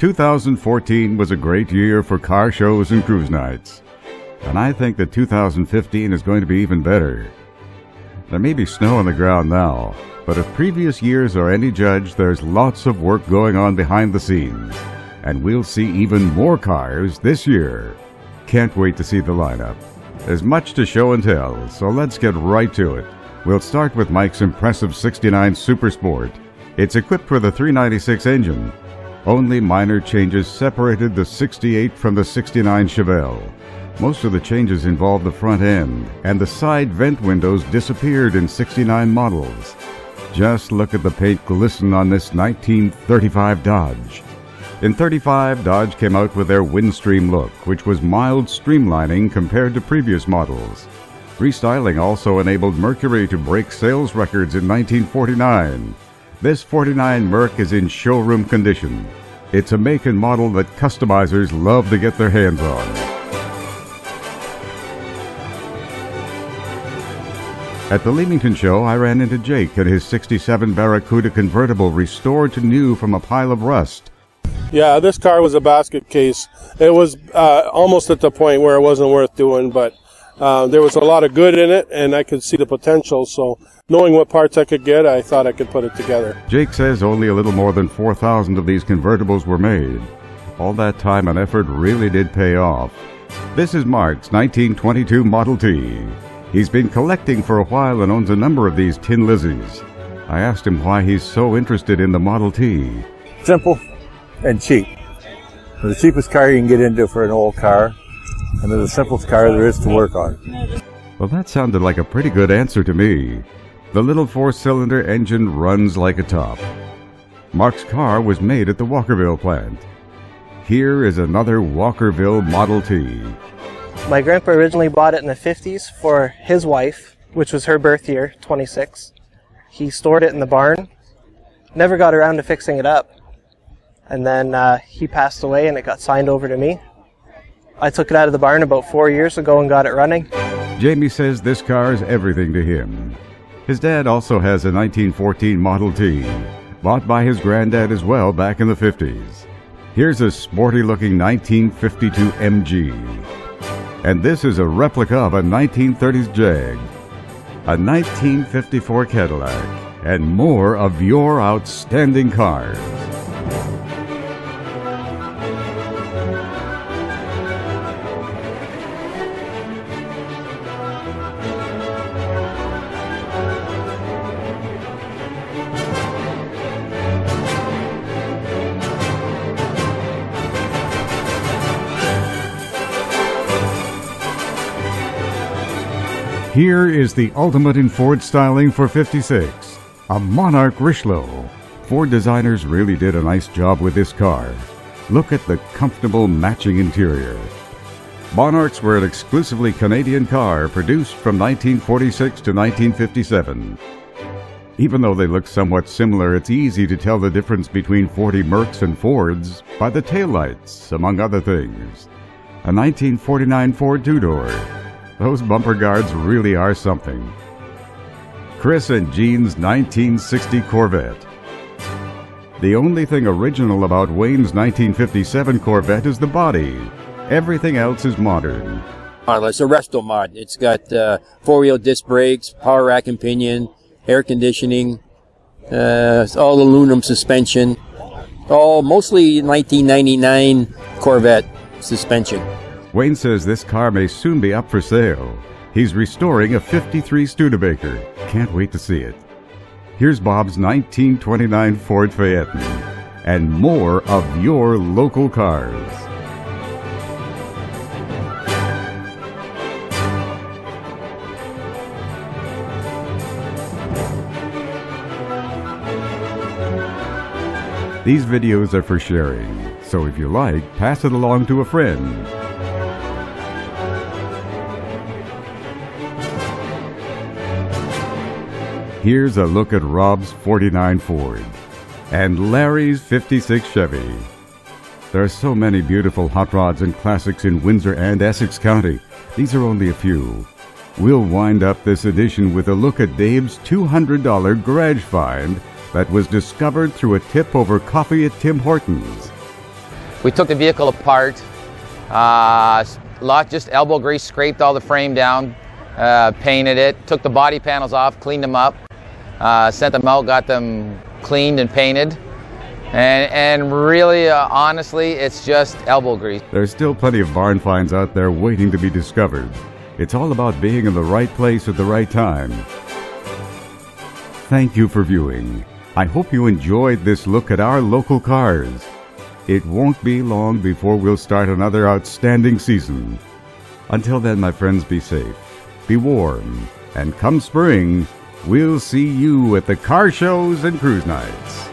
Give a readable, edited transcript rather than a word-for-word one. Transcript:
2014 was a great year for car shows and cruise nights, and I think that 2015 is going to be even better. There may be snow on the ground now, but if previous years are any judge, there's lots of work going on behind the scenes, and we'll see even more cars this year. Can't wait to see the lineup. There's much to show and tell, so let's get right to it. We'll start with Mike's impressive 69 Super Sport. It's equipped with a 396 engine. Only minor changes separated the 68 from the 69 Chevelle. Most of the changes involved the front end, and the side vent windows disappeared in 69 models. Just look at the paint glisten on this 1935 Dodge. In 35, Dodge came out with their Windstream look, which was mild streamlining compared to previous models. Restyling also enabled Mercury to break sales records in 1949. This 49 Merc is in showroom condition. It's a make and model that customizers love to get their hands on. At the Leamington show, I ran into Jake and his 67 Barracuda convertible restored to new from a pile of rust. Yeah, this car was a basket case. It was almost at the point where it wasn't worth doing, but there was a lot of good in it, and I could see the potential, so knowing what parts I could get, I thought I could put it together. Jake says only a little more than 4,000 of these convertibles were made. All that time and effort really did pay off. This is Mark's 1922 Model T. He's been collecting for a while and owns a number of these Tin Lizzies. I asked him why he's so interested in the Model T. Simple and cheap. The cheapest car you can get into for an old car, and they're the simplest car there is to work on. Well, that sounded like a pretty good answer to me. The little four-cylinder engine runs like a top. Mark's car was made at the Walkerville plant. Here is another Walkerville Model T. My grandpa originally bought it in the 50s for his wife, which was her birth year, 26. He stored it in the barn, never got around to fixing it up. And then he passed away and it got signed over to me. I took it out of the barn about 4 years ago and got it running. Jamie says this car is everything to him. His dad also has a 1914 Model T, bought by his granddad as well back in the 50s. Here's a sporty-looking 1952 MG. And this is a replica of a 1930s Jag, a 1954 Cadillac, and more of your outstanding cars. Here is the ultimate in Ford styling for 56, a Monarch Richelieu. Ford designers really did a nice job with this car. Look at the comfortable matching interior. Monarchs were an exclusively Canadian car produced from 1946 to 1957. Even though they look somewhat similar, it's easy to tell the difference between 40 Mercs and Fords by the taillights, among other things. A 1949 Ford two-door. Those bumper guards really are something. Chris and Jean's 1960 Corvette. The only thing original about Wayne's 1957 Corvette is the body. Everything else is modern. It's a resto mod. It's got four-wheel disc brakes, power rack and pinion, air conditioning, all aluminum suspension, all mostly 1999 Corvette suspension. Wayne says this car may soon be up for sale. He's restoring a 53 Studebaker. Can't wait to see it. Here's Bob's 1929 Ford Phaeton, and more of your local cars. These videos are for sharing, so if you like, pass it along to a friend. Here's a look at Rob's 49 Ford and Larry's 56 Chevy. There are so many beautiful hot rods and classics in Windsor and Essex County. These are only a few. We'll wind up this edition with a look at Dave's $200 garage find that was discovered through a tip over coffee at Tim Hortons. We took the vehicle apart, just elbow grease, scraped all the frame down, painted it, took the body panels off, cleaned them up, sent them out, got them cleaned and painted. And really, honestly, it's just elbow grease. There's still plenty of barn finds out there waiting to be discovered. It's all about being in the right place at the right time. Thank you for viewing. I hope you enjoyed this look at our local cars. It won't be long before we'll start another outstanding season. Until then, my friends, be safe, be warm, and come spring, we'll see you at the car shows and cruise nights.